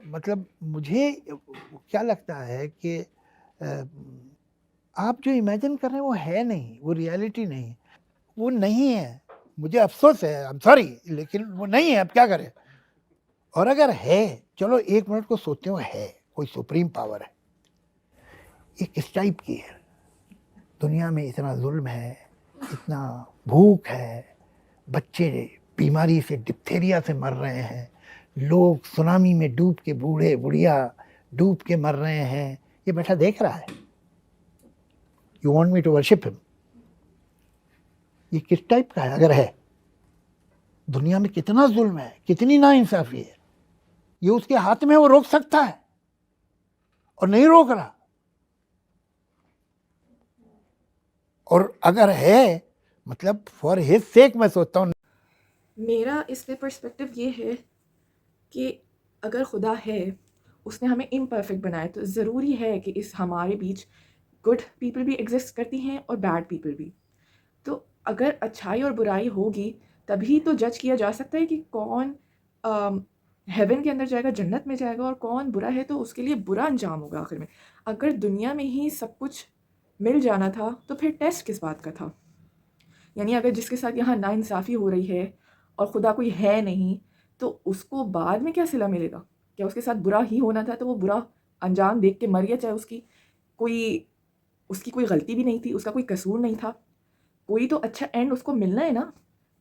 मतलब मुझे क्या लगता है कि अ, आप जो इमेजिन कर रहे हैं वो है नहीं, वो रियलिटी नहीं है, वो नहीं है। मुझे अफ़सोस है, आई एम सॉरी, लेकिन वो नहीं है, अब क्या करें? और अगर है, चलो 1 मिनट को सोचते हो है, कोई सुप्रीम पावर है, ये किस टाइप की है? दुनिया में इतना ज़ुल्म है, इतना भूख है, बच्चे बीमारी से, डिप्थीरिया से मर रहे हैं, लोग सुनामी में डूब के, बूढ़े-बुढ़िया डूब के मर रहे हैं, ये बैठा देख रहा है। You want me to worship him? ये किस टाइप का है अगर है? दुनिया में कितना ज़ुल्म है, कितनी नाइंसाफ़ी है, ये उसके हाथ में है, वो रोक सकता है और नहीं रोक रहा। और अगर है, मतलब फॉर हिज सेक मैं सोचता हूँ। मेरा इस पे पर्सपेक्टिव ये है कि अगर खुदा है, उसने हमें इम्परफेक्ट बनाया, तो ज़रूरी है कि इस हमारे बीच गुड पीपल भी एग्जिस्ट करती हैं और बैड पीपल भी। तो अगर अच्छाई और बुराई होगी, तभी तो जज किया जा सकता है कि कौन हेवन के अंदर जाएगा, जन्नत में जाएगा, और कौन बुरा है तो उसके लिए बुरा अंजाम होगा आखिर में। अगर दुनिया में ही सब कुछ मिल जाना था, तो फिर टेस्ट किस बात का था? यानी अगर जिसके साथ यहाँ नाइंसाफ़ी हो रही है और खुदा कोई है नहीं, तो उसको बाद में क्या सिला मिलेगा? क्या उसके साथ बुरा ही होना था तो वो बुरा अंजाम देख के मर गया, चाहे कोई उसकी कोई गलती भी नहीं थी, उसका कोई कसूर नहीं था। कोई तो अच्छा एंड उसको मिलना है ना,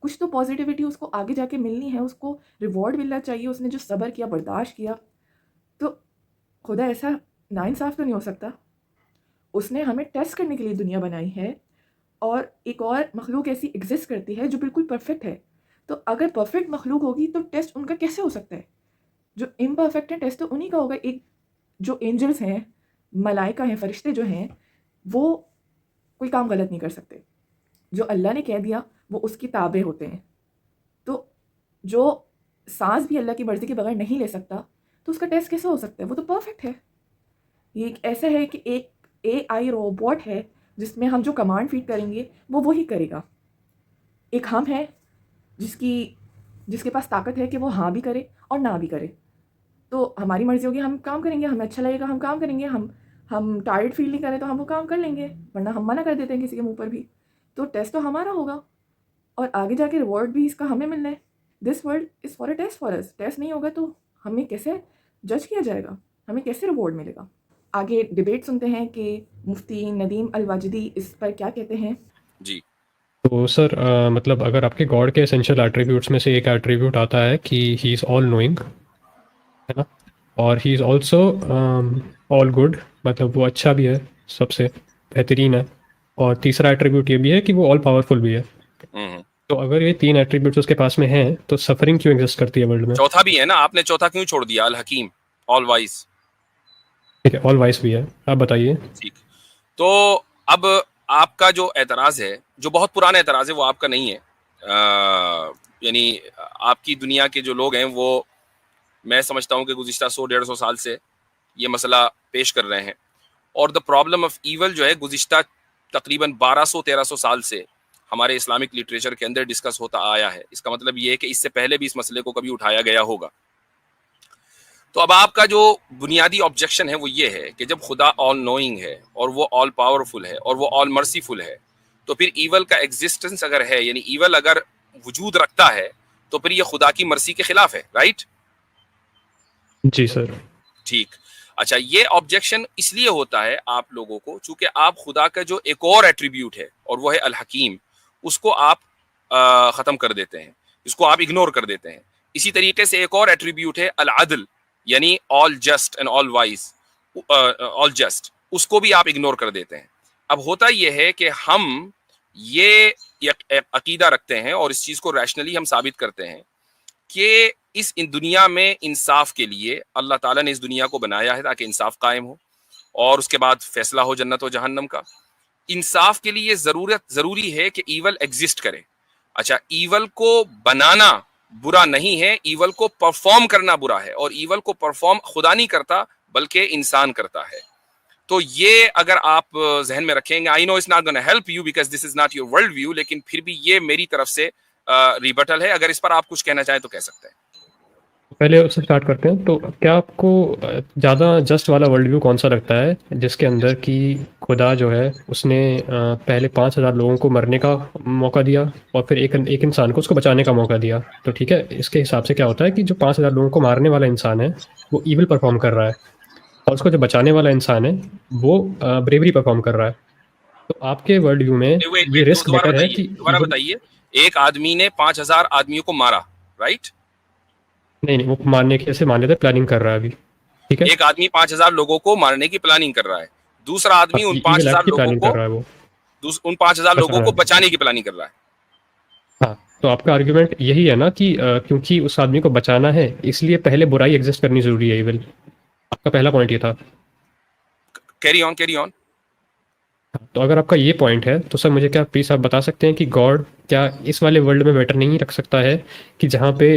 कुछ तो पॉजिटिविटी उसको आगे जाके मिलनी है, उसको रिवॉर्ड मिलना चाहिए, उसने जो सब्र किया, बर्दाश्त किया। तो खुदा ऐसा नाइंसाफ़ तो नहीं हो सकता। उसने हमें टेस्ट करने के लिए दुनिया बनाई है, और एक और मखलूक ऐसी एग्जिस्ट करती है जो बिल्कुल परफेक्ट है। तो अगर परफेक्ट मखलूक होगी तो टेस्ट उनका कैसे हो सकता है? जो इम्परफेक्ट है, टेस्ट तो उन्हीं का होगा। एक जो एंजल्स हैं, मलाइका हैं, फरिश्ते जो हैं, वो कोई काम गलत नहीं कर सकते। जो अल्लाह ने कह दिया वो उसकी ताबे होते हैं। तो जो सांस भी अल्लाह की मर्ज़ी के बगैर नहीं ले सकता, तो उसका टेस्ट कैसे हो सकता है? वो तो परफेक्ट है। ये एक ऐसा है कि एक एआई रोबोट है, जिसमें हम जो कमांड फीड करेंगे वो वही करेगा। एक हम हैं जिसकी जिसके पास ताकत है कि वो हाँ भी करे और ना भी करे। तो हमारी मर्ज़ी होगी, हम काम करेंगे, हमें अच्छा लगेगा हम काम करेंगे, हम टायर्ड फील नहीं करें तो हम वो काम कर लेंगे, वरना हम मना कर देते हैं किसी के मुँह पर भी। तो टेस्ट तो हमारा होगा, और आगे जाके रिवॉर्ड भी इसका हमें मिलना है। This world is for a test for us. Test नहीं होगा तो हमें कैसे जज किया जाएगा? हमें कैसे रिवॉर्ड मिलेगा? आगे डिबेट सुनते हैं कि मुफ्ती नदीम अल-वाजिदी इस पर क्या कहते हैं। जी। तो सर मतलब अगर आपके गॉड के एसेंशियल एट्रीब्यूट्स में से एक एट्रीब्यूट आता है कि ही इज़ ऑल नोइंग, है ना, और he is also all good, मतलब वो अच्छा भी है, सबसे बेहतरीन है, और तीसरा एट्रीब्यूट ये भी है कि वो ऑल पावरफुल भी है। तो अगर ये 3 एट्रीब्यूट्स उसके पास में हैं, तो सफरिंग क्यों एग्जिस्ट करती है वर्ल्ड में? चौथा भी है ना, आपने चौथा क्यों छोड़ दिया? अल हकीम, ऑल वाइज। ठीक है, ऑल वाइस भी है, आप बताइए। ठीक। तो अब आपका जो एतराज है, जो बहुत पुराना एतराज है, वो आपका नहीं है। यानी आपकी दुनिया के जो लोग हैं वो, मैं समझता हूं कि गुज़िश्ता 100-150 साल से ये मसला पेश कर रहे हैं। और द प्रॉब्लम ऑफ ईवल जो है गुज़िश्ता तकरीबन 1200-1300 साल से हमारे इस्लामिक लिटरेचर के अंदर डिस्कस होता आया है। इसका मतलब ये है कि इससे पहले भी इस मसले को कभी उठाया गया होगा। तो अब आपका जो बुनियादी ऑब्जेक्शन है वो ये है कि जब खुदा ऑल नोइंग है और वो ऑल पावरफुल है और वो ऑल मर्सीफुल है, तो फिर ईवल का एग्जिस्टेंस अगर है, यानी ईवल अगर वजूद रखता है, तो फिर ये खुदा की मर्सी के खिलाफ है, राइट? जी सर। ठीक। अच्छा, ये ऑब्जेक्शन इसलिए होता है आप लोगों को, चूंकि आप खुदा का जो एक और एट्रीब्यूट है और वो है अल हकीम, उसको आप खत्म कर देते हैं, इसको आप इग्नोर कर देते हैं। इसी तरीके से एक और एट्रीब्यूट है अल अदल, यानी all just and all wise, all just, उसको भी आप इग्नोर कर देते हैं। अब होता यह है कि हम ये अकीदा रखते हैं और इस चीज को रैशनली हम साबित करते हैं कि इस दुनिया में इंसाफ के लिए अल्लाह ताला ने इस दुनिया को बनाया है ताकि इंसाफ कायम हो और उसके बाद फैसला हो जन्नत और जहन्नम का। इंसाफ के लिए जरूरी है कि ईवल एग्जिस्ट करे। अच्छा, ईवल को बनाना बुरा नहीं है, ईवल को परफॉर्म करना बुरा है, और ईवल को परफॉर्म खुदा नहीं करता बल्कि इंसान करता है। तो ये अगर आप जहन में रखेंगे, I know it's not gonna help you because this is not your world view, लेकिन फिर भी ये मेरी तरफ से रिबटल है। अगर इस पर आप कुछ कहना चाहें तो कह सकते हैं। पहले उससे स्टार्ट करते हैं। तो क्या आपको ज़्यादा जस्ट वाला वर्ल्ड व्यू कौन सा लगता है, जिसके अंदर कि खुदा जो है उसने पहले 5,000 लोगों को मरने का मौका दिया और फिर एक एक इंसान को उसको बचाने का मौका दिया। तो ठीक है, इसके हिसाब से क्या होता है कि जो 5,000 लोगों को मारने वाला इंसान है वो ईविल परफॉर्म कर रहा है, और उसको जो बचाने वाला इंसान है वो ब्रेवरी परफॉर्म कर रहा है। तो आपके वर्ल्ड व्यू में वेट ये वेट रिस्क बेटर है कि दोबारा evil- बताइए। एक आदमी ने 5,000 आदमियों को मारा, राइट? नहीं नहीं, वो मारने की ऐसे मान लेते प्लानिंग कर रहा है अभी। ठीक है, एक आदमी 5,000 लोगों को मारने की प्लानिंग कर रहा है, दूसरा आदमी उन पांच ईविल एक्ट हजार की लोगों प्लानिंग को कर रहा है वो। उन 5,000 लोगों बचाना को है। बचाने की प्लानिंग कर रहा है। हाँ, तो आपका आर्ग्यूमेंट यही है ना कि क्योंकि उस आदमी को बचाना है इसलिए पहले बुराई एग्जिस्ट करनी जरूरी है, इविल। आपका पहला पॉइंट ये था। Carry on, carry on. तो अगर आपका ये पॉइंट है तो सर मुझे क्या प्लीज़ आप बता सकते हैं कि गॉड क्या इस वाले वर्ल्ड में बेटर नहीं रख सकता है कि जहाँ पे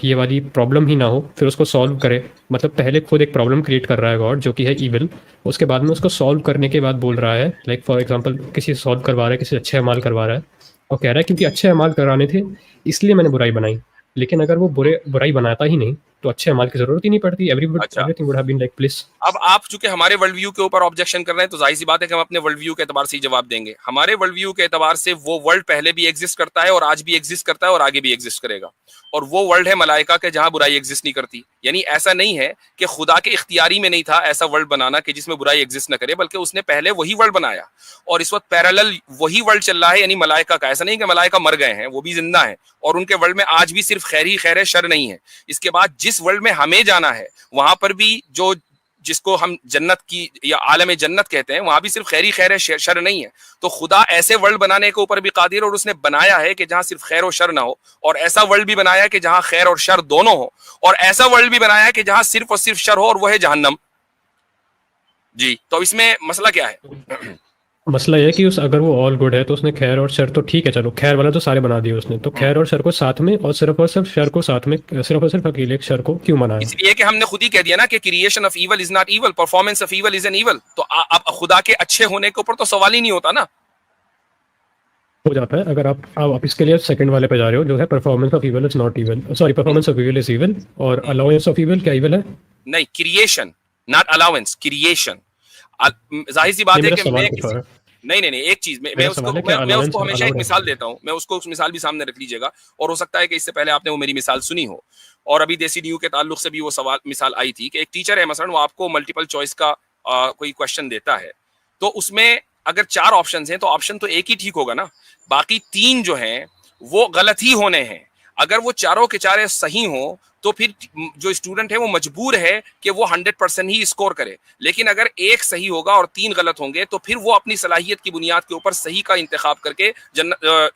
ये वाली प्रॉब्लम ही ना हो, फिर उसको सॉल्व करे। मतलब पहले खुद एक प्रॉब्लम क्रिएट कर रहा है गॉड जो कि है ईविल, उसके बाद में उसको सॉल्व करने के बाद बोल रहा है, लाइक फॉर एग्जांपल किसी से सॉल्व करवा रहा है, किसी से अच्छे अमाल करवा रहा है, और कह रहा है क्योंकि अच्छे अमाल कराने थे इसलिए मैंने बुराई बनाई। लेकिन अगर वो बुराई बनाता ही नहीं तो अच्छे अमाल की जरूरत ही नहीं पड़ती। अच्छा, everything would have been like please. अब आप चूंकि हमारे वर्ल्ड व्यू के ऊपर ऑब्जेक्शन कर रहे हैं तो जाहिर सी बात है कि हम अपने वर्ल्ड व्यू के एतबार से ही जवाब देंगे। हमारे वर्ल्ड व्यू के एतबार से वो वर्ल्ड पहले भी एग्जिस्ट करता है और आज भी एग्जिस्ट करता है और आगे भी एग्जिस्ट करेगा, और वो वर्ल्ड है मलाइका के जहां बुराई एग्जिस्ट नहीं करती। यानी ऐसा नहीं है कि खुदा के इख्तियारी में नहीं था ऐसा वर्ल्ड बनाना कि जिसमें बुराई एग्जिस्ट न करे, बल्कि उसने पहले वही वर्ल्ड बनाया और इस वक्त पैरेलल वही वर्ल्ड चल रहा है, यानी मलाइका का। ऐसा नहीं कि मलाइका मर गए हैं, वो भी जिंदा है और उनके वर्ल्ड में आज भी सिर्फ खैर ही खैर है, शर नहीं है। इसके बाद जिस वर्ल्ड में हमें जाना है वहां पर भी जो जिसको हम जन्नत की या आलम जन्नत कहते हैं, वहां भी सिर्फ खैर ही खैर है, शर नहीं है। तो खुदा ऐसे वर्ल्ड बनाने के ऊपर भी कादिर, और उसने बनाया है कि जहां सिर्फ खैर और शर ना हो, और ऐसा वर्ल्ड भी बनाया है कि जहां खैर और शर दोनों हो, और ऐसा वर्ल्ड भी बनाया है कि जहां सिर्फ और सिर्फ शर हो, और वह है जहन्नम। जी, तो इसमें मसला क्या है? मसला ये है कि उस अगर वो ऑल गुड है तो उसने खैर और शर तो ठीक है, चलो खैर वाला तो सारे बना दिए उसने, तो खैर और शर को साथ में और सिर्फ शर को साथ में, सिर्फ और सिर्फ अकेले एक शर को क्यों मनाया? इसलिए कि हमने खुद ही कह दिया ना कि creation of evil is not evil, performance of evil is an evil. तो अब खुदा के अच्छे होने के ऊपर तो सवाल ही नहीं होता ना। हो जाता है अगर आप इसके लिए सेकंड वाले पे जा रहे हो जो है performance of evil is not evil, sorry performance of evil is evil, और अलाउंस ऑफ इविल क्या इविल है? नहीं, क्रिएशन नॉट अलाउंस, क्रिएशन। जाहिर सी ये बात है मेरा कि सवाल मैं कुछ और है। नहीं, एक चीज मैं मेरा उसको सवाल है कि मैं अलाउंस उसको हमेशा एक अलाउड मिसाल है। देता हूं, मैं उसको उस मिसाल भी सामने रख लीजिएगा, और हो सकता है कि इससे पहले आपने वो मेरी मिसाल सुनी हो, और अभी देसी न्यू के ताल्लुक से भी वो मिसाल आई थी कि एक टीचर है मसलन, वो आपको मल्टीपल चॉइस का कोई क्वेश्चन देता है, तो उसमें अगर 4 ऑप्शन हैं तो ऑप्शन तो एक ही ठीक होगा ना, बाकी 3 जो हैं वो गलत ही होने हैं। अगर वो चारों के चारे सही हो तो फिर जो स्टूडेंट है वो मजबूर है कि वो 100% ही स्कोर करे। लेकिन अगर एक सही होगा और 3 गलत होंगे तो फिर वो अपनी सलाहियत की बुनियाद के ऊपर सही का इंतखाब करके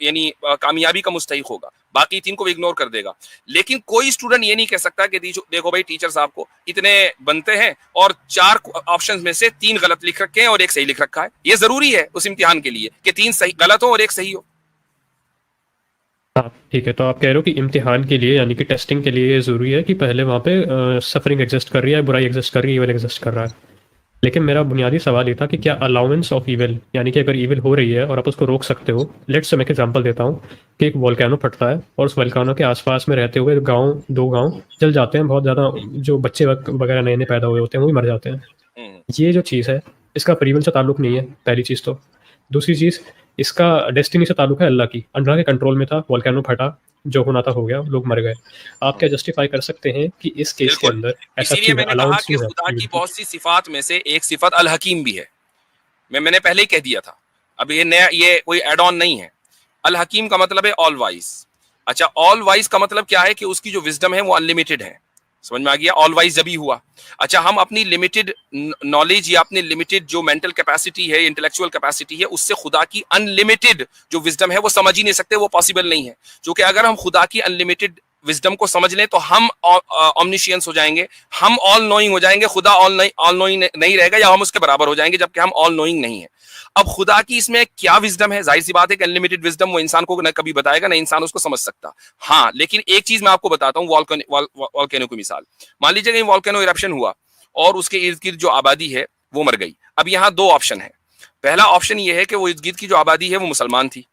यानी कामयाबी का मुस्तहिक होगा, बाकी 3 को भी इग्नोर कर देगा। लेकिन कोई स्टूडेंट ये नहीं कह सकता कि देखो भाई टीचर साहब को इतने बनते हैं और 4 ऑप्शन में से 3 गलत लिख रखे हैं और एक सही लिख रखा है। ये जरूरी है उस इम्तिहान के लिए कि 3 सही गलत हो और एक सही हो। हाँ ठीक है, तो आप कह रहे हो कि इम्तिहान के लिए यानी कि टेस्टिंग के लिए ये ज़रूरी है कि पहले वहाँ पे सफरिंग एग्जिस्ट कर रही है, बुराई एग्जिस्ट कर रही है, इविल एग्जिस्ट कर रहा है। लेकिन मेरा बुनियादी सवाल ये था कि क्या अलाउंस ऑफ इविल, यानी कि अगर इविल हो रही है और आप उसको रोक सकते हो। लेट्स से मैं एक एग्जांपल देता हूँ कि एक वोल्केनो फटता है और उस वोल्केनो के आसपास में रहते हुए गांव 2 गांव जल जाते हैं, बहुत ज़्यादा जो बच्चे वगैरह नए नए पैदा हुए होते हैं वो भी मर जाते हैं। ये जो चीज़ है इसका फ्री विल से ताल्लुक नहीं है, पहली चीज़ तो। दूसरी चीज़, इसका डेस्टिनी से ताल्लुक है अल्लाह की। अल्लाह के कंट्रोल में था, वोल्केनो फटा, जो होना था हो गया, लोग मर गए। आप क्या जस्टिफाई कर सकते हैं कि इस केस के बिल्कुल, अंदर ऐसा इसीलिए क्यों है, मैंने कहा अलाउंस कि क्यों है खुदा evil की की? बहुत सी सिफात में से एक सिफत अल हकीम भी है। मैंने पहले ही कह दिया था, अब ये नया, ये कोई एड ऑन नहीं है। अल हकीम का मतलब है ऑल वाइज। अच्छा, ऑल वाइज का मतलब क्या है कि उसकी जो विजडम है वो अनलिमिटेड है। समझ में आ गया? ऑल वाइज जब ही हुआ। अच्छा, हम अपनी लिमिटेड नॉलेज या अपनी लिमिटेड जो मेंटल कैपेसिटी है, इंटेलेक्चुअल कैपेसिटी है, उससे खुदा की अनलिमिटेड जो विजडम है वो समझ ही नहीं सकते, वो पॉसिबल नहीं है। क्योंकि अगर हम खुदा की अनलिमिटेड विजडम को समझ लें तो हम ऑमनिशियंस हो जाएंगे, हम ऑल नोइंग हो जाएंगे। खुदा ऑल नोइंग नहीं रहेगा, या हम उसके बराबर हो जाएंगे, जबकि हम ऑल नोइंग नहीं है। अब खुदा की इसमें क्या विजडम है? जाहिर सी बात है कि अनलिमिटेड विजडम वो इंसान को न कभी बताएगा, ना इंसान उसको समझ सकता। हाँ, लेकिन एक चीज मैं आपको बताता हूँ, वॉल्केनो की मिसाल। मान लीजिए कहीं वॉल्केनो इरप्शन हुआ और उसके इर्द गिर्द जो आबादी है वो मर गई। अब यहाँ 2 ऑप्शन है। पहला ऑप्शन ये है कि वो इर्द गिर्द की जो आबादी है वो मुसलमान थी,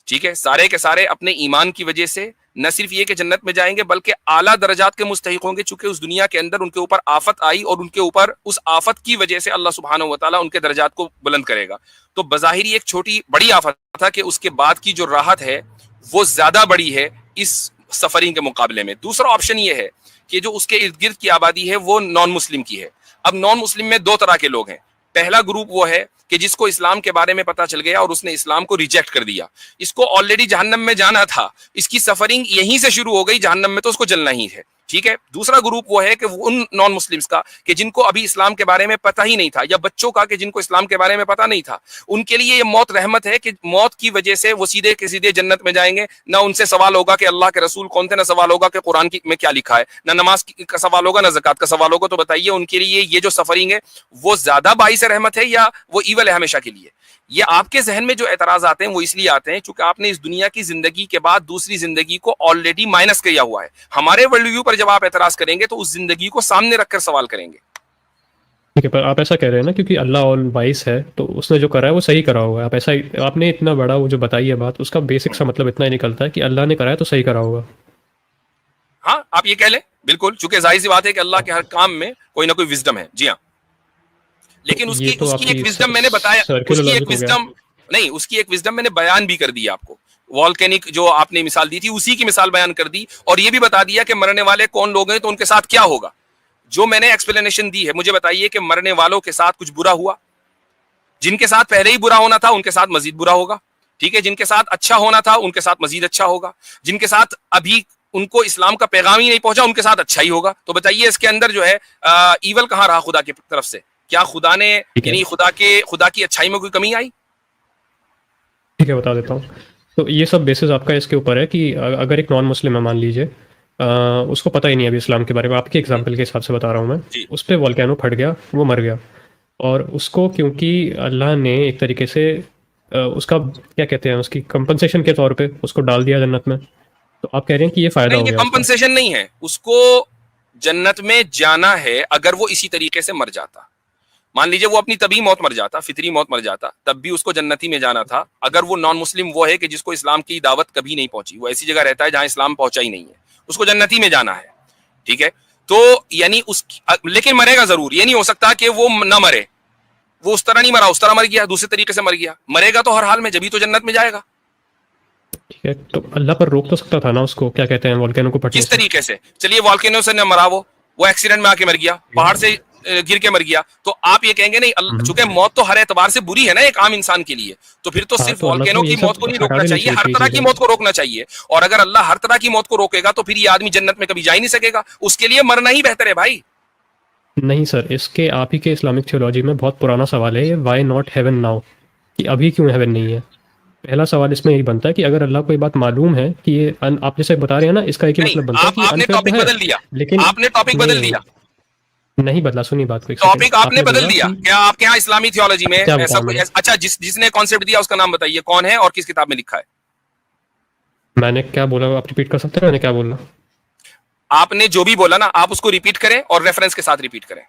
ठीक है, सारे के सारे अपने ईमान की वजह से न सिर्फ ये कि जन्नत में जाएंगे बल्कि आला दर्जात के मुस्तहिक होंगे, चूंकि उस दुनिया के अंदर उनके ऊपर आफत आई और उनके ऊपर उस आफत की वजह से अल्लाह सुब्हानहू व तआला उनके दर्जात को बुलंद करेगा। तो बज़ाहिरी एक छोटी बड़ी आफत था कि उसके बाद की जो राहत है वो ज्यादा बड़ी है इस सफरिंग के मुकाबले में। दूसरा ऑप्शन ये है कि जो उसके इर्द गिर्द की आबादी है वो नॉन मुस्लिम की है। अब नॉन मुस्लिम में दो तरह के लोग हैं। पहला ग्रुप वो है कि जिसको इस्लाम के बारे में पता चल गया और उसने इस्लाम को रिजेक्ट कर दिया, इसको ऑलरेडी जहन्नम में जाना था, इसकी सफरिंग यहीं से शुरू हो गई, जहन्नम में तो उसको जलना ही है, ठीक है। दूसरा ग्रुप वो है कि उन नॉन मुस्लिम्स का कि जिनको अभी इस्लाम के बारे में पता ही नहीं था, या बच्चों का कि जिनको इस्लाम के बारे में पता नहीं था, उनके लिए ये मौत रहमत है कि मौत की वजह से वो सीधे के सीधे जन्नत में जाएंगे। ना उनसे सवाल होगा कि अल्लाह के रसूल कौन थे, ना सवाल होगा कि कुरान में क्या लिखा है, ना नमाज का सवाल होगा, ना ज़कात का सवाल होगा। तो बताइए उनके लिए ये जो सफरिंग है वो ज्यादा बाइस रहमत है या वो ईवल है हमेशा के लिए? ये आपके जहन में जो एतराज आते हैं वो इसलिए आते हैं क्योंकि आपने इस दुनिया की जिंदगी के बाद दूसरी जिंदगी को ऑलरेडी माइनस किया हुआ है। हमारे वर्ल्ड व्यू पर जब आप एतराज करेंगे तो उस जिंदगी को सामने रखकर सवाल करेंगे। ठीक है, पर आप ऐसा कह रहे हैं ना क्योंकि अल्लाह ऑल वाइस है तो उसने जो करा है वो सही करा होगा। आप ऐसा आपने इतना बड़ा वो जो बताई है बात, उसका बेसिक सा मतलब इतना ही निकलता है कि अल्लाह ने कराया तो सही करा होगा। हाँ, आप ये कह लें बिल्कुल, चूंकि जाहिर सी बात है कि अल्लाह के हर काम में कोई ना कोई विजडम है। जी हाँ, लेकिन उसकी एक विजडम मैंने बताया, उसकी एक विजडम नहीं, उसकी एक विजडम मैंने बयान भी कर दी आपको। वॉल्केनिक जो आपने मिसाल दी थी उसी की मिसाल बयान कर दी और ये भी बता दिया कि मरने वाले कौन लोग हैं तो उनके साथ क्या होगा। जो मैंने एक्सप्लेनेशन दी है, मुझे बताइए कि मरने वालों के साथ कुछ बुरा हुआ? जिनके साथ पहले ही बुरा होना था उनके साथ मजीद बुरा होगा, ठीक है। जिनके साथ अच्छा होना था उनके साथ मजीद अच्छा होगा, जिनके साथ अभी उनको इस्लाम का पैगाम ही नहीं पहुंचा उनके साथ अच्छा ही होगा। तो बताइए इसके अंदर जो है ईवल कहाँ रहा खुदा की तरफ से? क्या खुदा ने यानी खुदा की अच्छाई में कोई कमी आई? ठीक है, बता देता हूँ। तो ये सब बेसिस आपका इसके ऊपर है कि अगर एक नॉन मुस्लिम है मान लीजिए, उसको पता ही नहीं है अभी इस्लाम के बारे में, आपके एग्जांपल के हिसाब से बता रहा हूँ मैं, उस पर वोल्केनो फट गया, वो मर गया, और उसको क्योंकि अल्लाह ने एक तरीके से उसका क्या कहते हैं उसकी कंपनसेशन के तौर पे उसको डाल दिया जन्नत में, तो आप कह रहे हैं कि ये फायदा हो नहीं, गया? ये कंपनसेशन नहीं है, उसको जन्नत में जाना है। अगर वो इसी तरीके से मर जाता, मान लीजिए वो अपनी तभी मौत मर जाता, फितरी मौत मर जाता, तब भी उसको जन्नती में जाना था। अगर वो नॉन मुस्लिम वो है कि जिसको इस्लाम की दावत कभी नहीं पहुंची, वो ऐसी जगह रहता है जहां इस्लाम पहुंचा ही नहीं है, उसको जन्नती में जाना है, ठीक है। तो यानी लेकिन मरेगा जरूर। ये नहीं हो सकता कि वो ना मरे, वो उस तरह नहीं मरा, उस तरह मर गया, दूसरे तरीके से मर गया। मरेगा तो हर हाल में, जब तो जन्नत में जाएगा। ठीक है, तो अल्लाह पर रोक तो सकता था ना उसको, क्या कहते हैं, वोल्केनो को फटने किस तरीके से? चलिए वोल्केनो से न मरा, वो एक्सीडेंट में आके मर गया, पहाड़ से गिर के मर गया, तो आप ये कहेंगे नहीं, चूंकि मौत तो हर एतबार से बुरी है ना एक आम इंसान के लिए, तो फिर तो सिर्फ वोल्केनो की मौत को नहीं रोकना चाहिए, हर तरह की मौत को रोकना चाहिए। और अगर अल्लाह हर तरह की मौत को रोकेगा तो फिर ये आदमी जन्नत में कभी जा ही नहीं सकेगा। उसके लिए मरना ही बेहतर है भाई। नहीं सर, इसके आप ही के इस्लामिक थियोलॉजी में बहुत पुराना सवाल है ये, व्हाई नॉट हेवन नाउ, कि अभी क्यों हेवन नहीं है। पहला सवाल इसमें यही बनता है कि अगर अल्लाह को ये बात मालूम है कि ये आप जैसे बता रहे हैं ना, इसका एक ही मतलब बनता है कि आपने टॉपिक बदल दिया, लेकिन आपने टॉपिक बदल दिया। नहीं बदला, सुनिए बात को। टॉपिक आपने बदल दिया। क्या आपके यहाँ इस्लामी थियोलॉजी में ऐसा कोई? अच्छा, जिसने कॉन्सेप्ट दिया उसका नाम बताइए, कौन है और किस किताब में लिखा है? मैंने क्या बोला, आप रिपीट कर सकते हैं? मैंने क्या बोला? आपने जो भी बोला ना, आप उसको रिपीट करें और रेफरेंस के साथ रिपीट करें।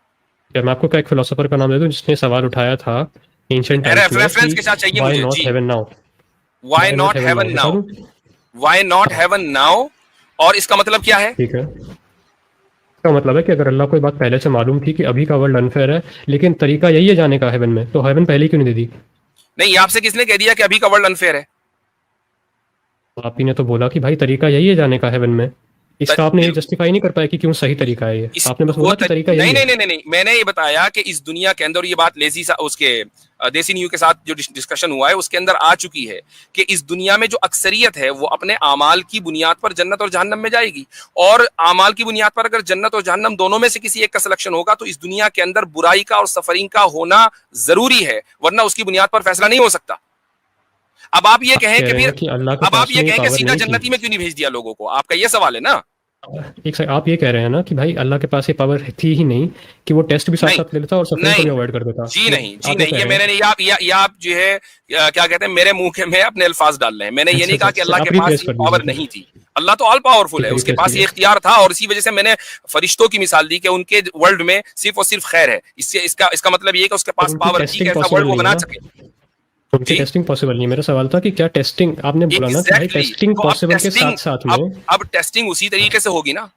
मैं आपको एक फिलोसोफर का नाम दे दूं जिसने सवाल उठाया था एंशिएंट टाइम्स में, रेफरेंस के साथ चाहिए मुझे। Not heaven now, why not heaven now, why not heaven now, और इसका मतलब क्या है? ठीक है, इसका मतलब है कि अगर अल्लाह को ये बात पहले से मालूम थी कि अभी का वर्ल्ड अनफेयर है, लेकिन तरीका यही है जाने का हेवन में, तो हेवन पहले क्यों नहीं दे दी? नहीं, आपसे किसने कह दिया कि अभी का वर्ल्ड अनफेयर है? आप ही ने तो बोला कि भाई तरीका यही है जाने का हेवन में। इसका आपने ये जस्टिफाई नहीं कर पाया कि क्यों सही तरीका है ये, आपने बस बोला कि तरीका यही है। नहीं, मैंने ये बताया कि इस दुनिया के अंदर, ये बात लेजी उसके देसी न्यू के साथ जो डिस्कशन हुआ है उसके अंदर आ चुकी है कि इस दुनिया में जो अक्सरियत है वो अपने आमाल की बुनियाद पर जन्नत और जहन्नम में जाएगी, और आमाल की बुनियाद पर अगर जन्नत और जहन्नम दोनों में से किसी एक का सिलेक्शन होगा तो इस दुनिया के अंदर बुराई का और सफरिंग का होना जरूरी है, वरना उसकी बुनियाद पर फैसला नहीं हो सकता। अब आप ये कहें कि फिर अब आप ये कहें कि सीधा जन्नती में क्यों नहीं भेज दिया लोगों को, आपका ये सवाल है ना? एक सेकंड, आप ये कह रहे हैं ना कि भाई अल्लाह के पास ये पावर थी ही नहीं कि वो टेस्ट भी साथ साथ ले लेता और सफरिंग को भी अवॉइड कर देता। जी नहीं, ये मैंने नहीं, आप जो है क्या कहते हैं, मेरे मुंह में अपने अल्फाज डाल रहे हैं। मैंने ये नहीं कहा कि अल्लाह के पास पावर नहीं थी। अल्लाह तो ऑल पावरफुल है, उसके पास ये इख्तियार था, और इसी वजह से मैंने फरिश्तों की मिसाल दी कि उनके वर्ल्ड में सिर्फ और सिर्फ खैर है। इससे इसका मतलब ये कि उसके पास पावर थी कि ऐसा वर्ल्ड वो बना सके। उनकी जी टेस्टिंग पॉसिबल नहीं है। मेरा सवाल था कि क्या टेस्टिंग, आपने बोला ना कि भाई एग्जैक्टली टेस्टिंग तो अब पॉसिबल के टेस्टिंग, साथ साथ में अब टेस्टिंग उसी तरीके से होगी ना।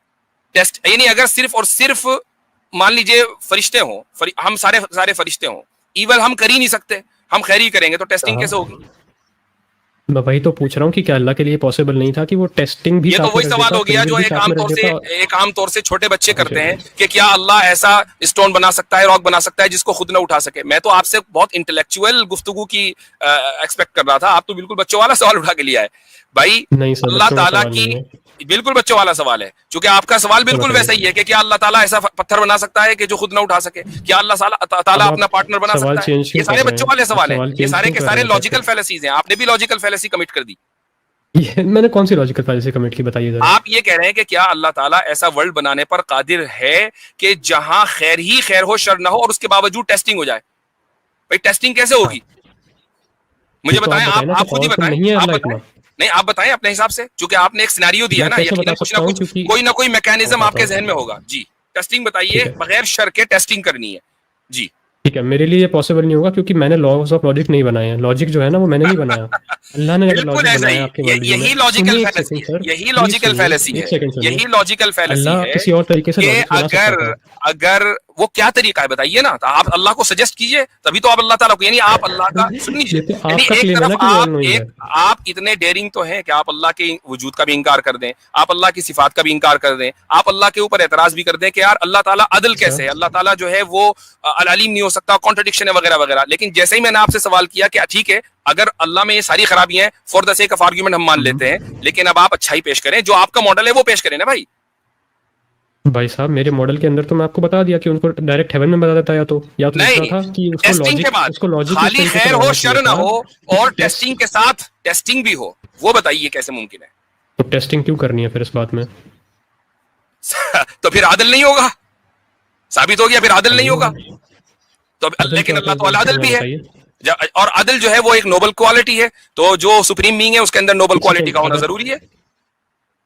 टेस्ट यानी अगर सिर्फ और सिर्फ मान लीजिए फरिश्ते हों, हम सारे सारे फरिश्ते हों, ईवल हम कर ही नहीं सकते, हम खैर ही करेंगे, तो टेस्टिंग कैसे होगी? मैं वही तो पूछ रहा हूँ कि क्या अल्लाह के लिए पॉसिबल नहीं था कि वो टेस्टिंग भी ये तो साथ में वही रख सवाल देता, हो फ्री गया विल जो भी साथ में रख देता। एक आम तौर से छोटे बच्चे करते अच्छा, हैं कि क्या अल्लाह ऐसा स्टोन बना सकता है, रॉक बना सकता है जिसको खुद ना उठा सके। मैं तो आपसे बहुत इंटेलेक्चुअल गुफ्तगू की एक्सपेक्ट कर रहा था, आप तो बिल्कुल बच्चों वाला सवाल उठा के लिया है भाई। नहीं सर, अल्लाह बच्चों का ताला सवाल की नहीं है। बिल्कुल बच्चों वाला सवाल है, क्योंकि आपका सवाल तो बिल्कुल वैसा ही बताइए। है कि क्या अल्लाह ताला ऐसा पत्थर बना सकता है कि जो खुद ना उठा सके? क्या अल्लाह ताला अब अपना आप पार्टनर बना सवाल सकता है? चेंज ये क्यों कर सारे रहे बच्चों हैं? वाले आप सवाल हैं, सवाल ये चेंज सारे क्यों के कर सारे रहे हैं फिर लॉजिकल फैलेसीज हैं। आपने भी लॉजिकल फैलेसी कमिट कर दी। ये मैंने कौन सी लॉजिकल फैलेसी कमिट की, बताइए जरा। आप ये कह रहे हैं कि क्या अल्लाह ताला ऐसा वर्ल्ड बनाने पर कादिर है कि जहां खैर ही खैर हो, शर ना हो, और उसके बावजूद टेस्टिंग हो जाए? भाई टेस्टिंग कैसे हाँ, होगी? मुझे तो आप बताएं, बताएं ना कि आप खुद ही पावरफुल बताएं, नहीं है आप अल्लाह बताएं। इतना। नहीं, आप बताएं अपने हिसाब से, क्योंकि आपने एक सिनेरियो दिया मैं है ना, कैसे बता यकीनन सकता हूँ, क्योंकि कोई ना कोई मैकेनिज्म बताता आपके हूँ। जहन में होगा। जी, टेस्टिंग ठीक बताइए, है, बगैर शर के टेस्टिंग करनी है। जी। ठीक है, मेरे लिए ये पॉसिबल नहीं होगा क्योंकि मैंने लॉज ऑफ लॉजिक नहीं बनाए हैं। लॉजिक जो है ना वो मैंने नहीं बनाया। अल्लाह ने अगर बिल्कुल लॉजिक ऐसा बनाया ही, आपके वर्ल्ड व्यू यही में, लॉजिकल सुनिए एक फैलेसी सेकंड है, सर, यही प्लीज लॉजिकल सुनिए, फैलेसी एक है, सेकंड सुनिए। यही लॉजिकल फैलेसी अल्लाह है किसी और तरीके से कि लॉजिक्स बना सकता अगर था। अगर वो क्या तरीका है बताइए ना, तो आप अल्लाह को सजेस्ट कीजिए, तभी तो आप अल्लाह ताला को, यानी आप अल्लाह का सुन लीजिए, ये तो यानी आपका एक क्लेम है तरफ ना कि वो ऑल आप नोइंग है। एक आप इतने डेयरिंग तो हैं कि आप अल्लाह के वजूद का भी इंकार कर दें, आप अल्लाह की सिफात का भी इंकार कर दें, आप अल्लाह के ऊपर एतराज भी कर दें कि यार अल्लाह ताला अदल अच्छा, कैसे है, अल्लाह ताला जो है वो अल अलीम नहीं हो सकता, कॉन्ट्रडिक्शन है वगैरह वगैरह। लेकिन जैसे ही मैंने आपसे सवाल किया कि ठीक है, अगर अल्लाह में ये सारी खराबियां हैं, for the sake of argument हम मान लेते हैं, लेकिन अब आप अच्छाई पेश करें, जो आपका मॉडल है वो पेश करें ना भाई। भाई साहब, मेरे मॉडल के अंदर तो मैं आपको बता दिया कि उनको डायरेक्ट हेवन में बता देता, या तो दूसरा नहीं, था कि टेस्टिंग के बाद उसको लॉजिक इस खाली तरीके से खैर हो, बनाना चाहिए शर ना था हो, और कि टेस्टिंग के साथ टेस्टिंग भी हो, वो बताइए कैसे मुमकिन है? तो टेस्टिंग क्यों करनी है फिर इस बात में? तो फिर आदिल नहीं होगा, साबित हो गया, फिर आदिल नहीं होगा। तो अदल लेकिन क्या अल्लाह होता तो है अल इसके आदिल बाद भी है, बताइए। और अदल जो है वो एक नोबल क्वालिटी है, तो जो सुप्रीम बीइंग है उसके अंदर नोबल एक क्वालिटी सेकंड, का होना अगर जरूरी है।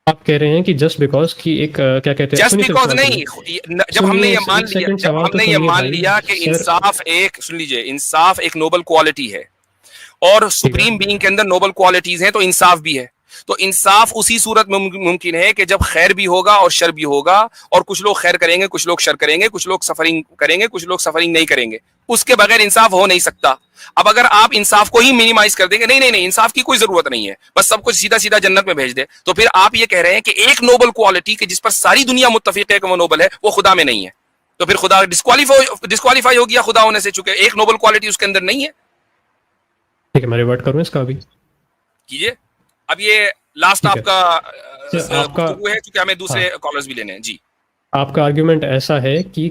आप कह रहे हैं कि जस्ट बिकॉज कि एक क्या कहते हैं, जस्ट सुनिए सिर्फ बिकॉज सवाल नहीं, सुनिए, जब हमने सुनिए ये मान एक लिया, सेकंड, जब सवाल तो हमने ये सुनिए मान भाई लिया कि सर। इंसाफ एक, सुन लीजिए, इंसाफ एक नोबल क्वालिटी है और ठीक है, सुप्रीम बीइंग के अंदर नोबल क्वालिटीज हैं, तो इंसाफ भी है। तो इंसाफ उसी सूरत में मुमकिन है कि जब खैर भी होगा और शर भी होगा, और कुछ लोग खैर करेंगे, कुछ लोग शर करेंगे, कुछ लोग सफरिंग करेंगे, कुछ लोग सफरिंग नहीं करेंगे। उसके बगैर इंसाफ हो नहीं सकता। अब अगर आप इंसाफ को ही मिनिमाइज कर देंगे, नहीं नहीं नहीं, इंसाफ की कोई जरूरत नहीं है, बस सब कुछ सीधा सीधा जन्नत में भेज दे, तो फिर आप ये कह रहे हैं कि एक नोबल क्वालिटी कि जिस पर सारी दुनिया मुत्तफिक है कि वो नोबल है, वो खुदा में नहीं है, तो फिर खुदा डिस्क्वालीफाई हो गया खुदा होने से, चुके एक नोबल क्वालिटी उसके अंदर नहीं है। ठीक है, मैं रिवर्ट करूँ इसका अभी? कीजिए। अब ये लास्ट ठीक है, आपका आपका गुफ्तगू है, क्योंकि हमें दूसरे हाँ, कॉलर्स भी लेने हैं। जी। आपका आर्ग्यूमेंट ऐसा है कि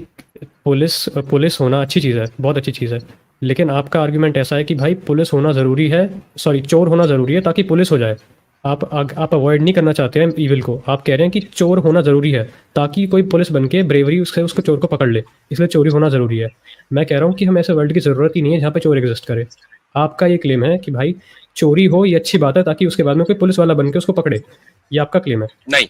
पुलिस पुलिस होना अच्छी चीज़ है, बहुत अच्छी चीज़ है, लेकिन आपका आर्ग्यूमेंट ऐसा है कि भाई पुलिस होना ज़रूरी है, सॉरी चोर होना ज़रूरी है ताकि पुलिस हो जाए। आप अवॉइड नहीं करना चाहते हैं इविल को, आप कह रहे हैं कि चोर होना ज़रूरी है ताकि कोई पुलिस बन के ब्रेवरी उससे उसको चोर को पकड़ ले, इसलिए चोरी होना ज़रूरी है। मैं कह रहा हूँ कि हमें ऐसे वर्ल्ड की ज़रूरत ही नहीं है जहाँ पे चोर एग्जिस्ट करे। आपका ये क्लेम है कि भाई चोरी हो ये अच्छी बात है ताकि उसके बाद में कोई पुलिस वाला बन के उसको पकड़े, ये आपका क्लेम है। नहीं,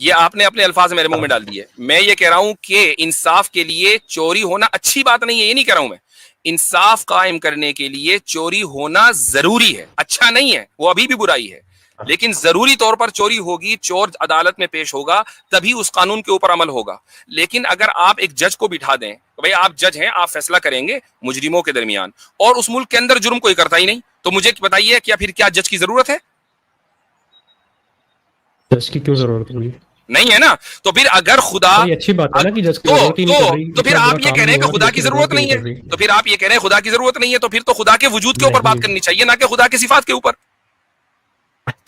ये आपने अपने अल्फाज मेरे मुंह में डाल दिए। मैं ये कह रहा हूं कि इंसाफ के लिए चोरी होना अच्छी बात नहीं है, ये नहीं कह रहा हूं मैं। इंसाफ कायम करने के लिए चोरी होना जरूरी है, अच्छा नहीं है, वो अभी भी बुराई है, लेकिन जरूरी तौर पर चोरी होगी, चोर अदालत में पेश होगा, तभी उस कानून के ऊपर अमल होगा। लेकिन अगर आप एक जज को बिठा दें, तो भाई आप जज हैं, आप फैसला करेंगे मुजरिमों के दरमियान, और उस मुल्क के अंदर जुर्म कोई करता ही नहीं, तो मुझे बताइए क्या फिर क्या जज की जरूरत है? जज की क्यों जरूरत होगी? नहीं है ना। तो फिर अगर खुदा, ये अच्छी बात है ना कि जज की जरूरत ही नहीं कर रही, तो फिर इतना आप बुरा ये काम कह रहे नहीं हैं कि हुआ खुदा जज की जरूरत ही नहीं है, कर रही। तो फिर आप ये कह रहे हैं खुदा की जरूरत नहीं है, तो फिर तो खुदा के वजूद के ऊपर बात नहीं, करनी चाहिए, ना कि खुदा की सिफात के ऊपर।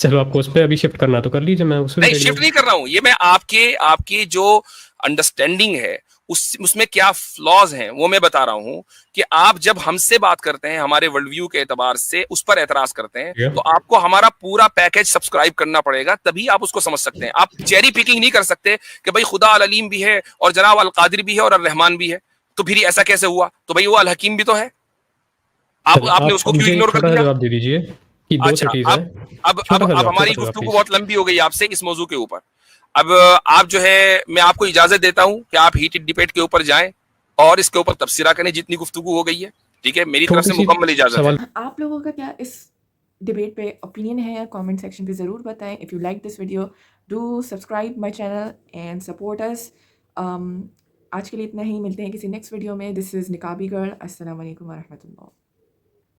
चलो आपको उस पर अभी शिफ्ट करना तो कर लीजिए, मैं उस पर नहीं, शिफ्ट नहीं कर रहा हूं, ये मैं आपकी जो अंडरस्टैंडिंग है उसमें क्या फ्लॉज हैं वो मैं बता रहा हूं, कि आप जब हमसे बात करते हैं हमारे वर्ल्ड व्यू के एतबार से उस पर एतराज करते हैं, तो आपको हमारा पूरा पैकेज सब्सक्राइब करना पड़ेगा, तभी आप उसको समझ सकते हैं। आप चेरी पिकिंग नहीं कर सकते कि भाई खुदा अल अलीम भी है और जनाब अल कादिर भी है और अल रहमान भी है, तो फिर ऐसा कैसे हुआ? तो भाई वो अल हकीम भी तो है, आपने उसको क्यों इग्नोर कर दिया? जवाब दे दीजिए कि दो अच्छा, सिटीज है। अब हमारी गुफ्तगू बहुत लंबी हो गई आपसे इस मौजू के ऊपर। अब आप जो है, मैं आपको इजाजत देता हूं कि आप हीटेड डिबेट के ऊपर जाएं और इसके ऊपर तबसरा करें जितनी गुफ्तगू हो गई है, ठीक है, मेरी तरफ से छोटी सी मुकम्मल इजाजत है। सवाल आप लोगों का क्या इस डिबेट पे ओपिनियन है? कमेंट सेक्शन पे ज़रूर बताएं। If you like this video do subscribe my channel and support us. आज के लिए इतना ही, मिलते हैं किसी नेक्स्ट वीडियो में। This is Niqabi girl. अस्सलाम वालेकुम व रहमतुल्लाह।